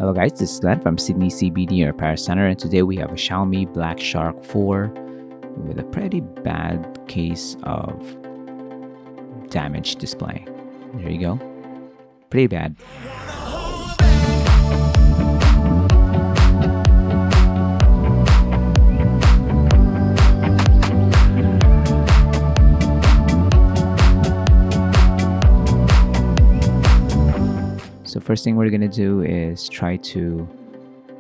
Hello guys, this is Glenn from Sydney CBD Repair Center, and today we have a Xiaomi Black Shark 4 with a pretty bad case of damaged display. There you go. Pretty bad. So first thing we're gonna do is try to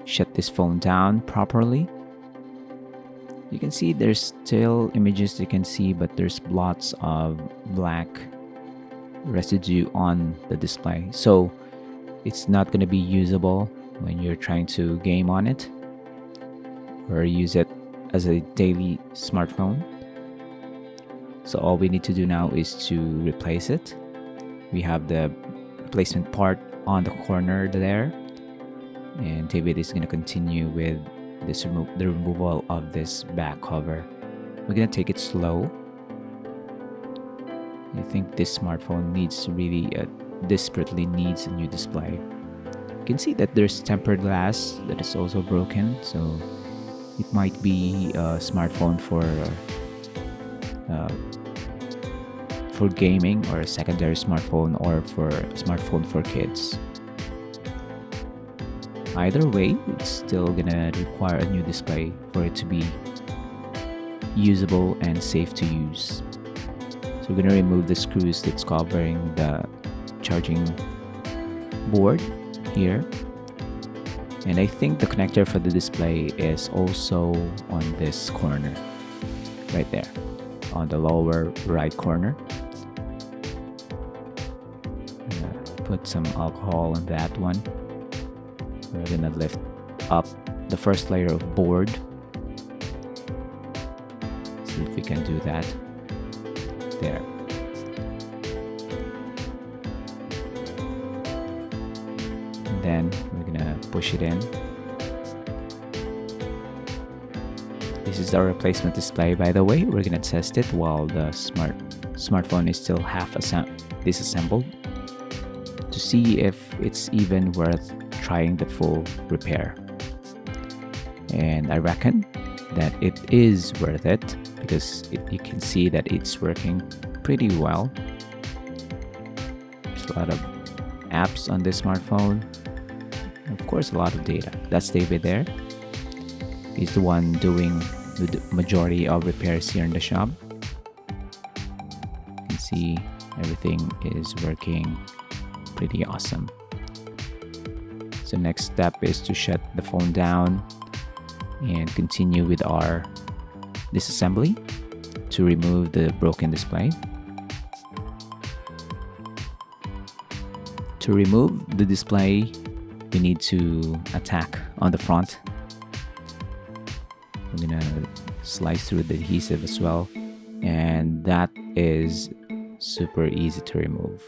shut this phone down properly. You can see there's still images you can see, but there's lots of black residue on the display. So it's not gonna be usable when you're trying to game on it or use it as a daily smartphone. So all we need to do now is to replace it. We have the replacement part on the corner there, and David is going to continue with this the removal of this back cover. We're going to take it slow. I think this smartphone desperately needs a new display. You can see that there's tempered glass that is also broken, so it might be a smartphone for gaming, or a secondary smartphone, or for a smartphone for kids. Either way, it's still gonna require a new display for it to be usable and safe to use. So we're gonna remove the screws that's covering the charging board here, and I think the connector for the display is also on this corner right there, on the lower right corner. Put some alcohol on that one. We're gonna lift up the first layer of board. See if we can do that. There. And then we're gonna push it in. This is our replacement display, by the way. We're gonna test it while the smartphone is still half disassembled, to see if it's even worth trying the full repair. And I reckon that it is worth it, because you can see that it's working pretty well. There's a lot of apps on this smartphone, of course a lot of data. That's David there. He's the one doing the majority of repairs here in the shop. You can see everything is working pretty awesome. So next step is to shut the phone down and continue with our disassembly to remove the broken display. To remove the display, we need to attack on the front. We're gonna slice through the adhesive as well, and that is super easy to remove.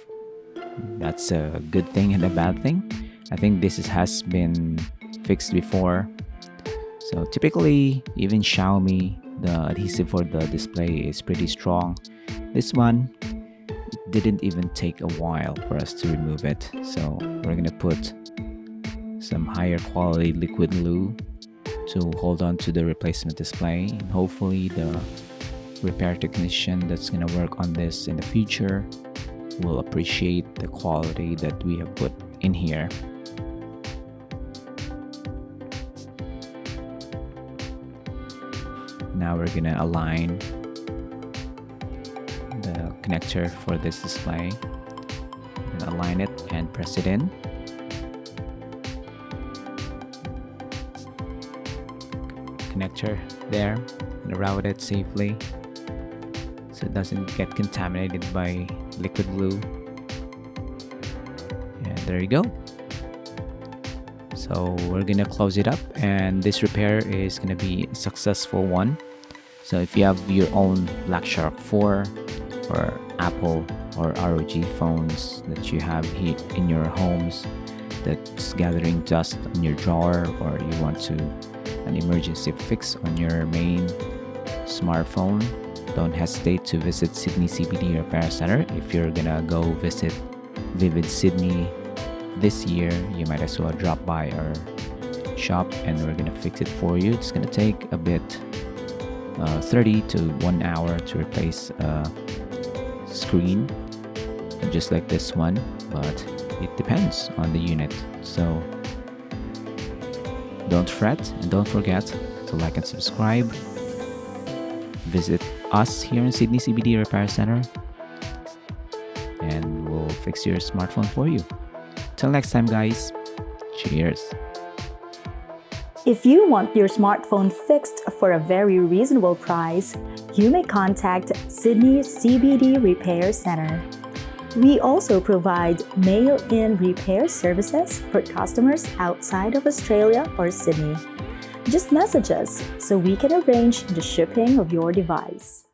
That's a good thing and a bad thing. I think this has been fixed before. So typically, even Xiaomi, the adhesive for the display is pretty strong. This one, it didn't even take a while for us to remove it. So we're gonna put some higher quality liquid glue to hold on to the replacement display, and hopefully the repair technician that's gonna work on this in the future will appreciate the quality that we have put in here. Now we're gonna align the connector for this display. We're gonna align it and press it in. Connector there, and route it safely so it doesn't get contaminated by liquid glue. And there you go. So we're gonna close it up, and this repair is gonna be a successful one. So if you have your own Black Shark 4 or Apple or ROG phones that you have here in your homes that's gathering dust on your drawer, or you want to an emergency fix on your main smartphone, don't hesitate to visit Sydney CBD Repair Center. If you're gonna go visit Vivid Sydney this year, you might as well drop by our shop and we're gonna fix it for you. It's gonna take a bit, 30 to 1 hour to replace a screen just like this one, but it depends on the unit. So don't fret and don't forget to like and subscribe. Visit us here in Sydney CBD Repair Center and we'll fix your smartphone for you. Till next time, guys. Cheers. If you want your smartphone fixed for a very reasonable price, you may contact Sydney CBD Repair Center. We also provide mail-in repair services for customers outside of Australia or Sydney. Just message us so we can arrange the shipping of your device.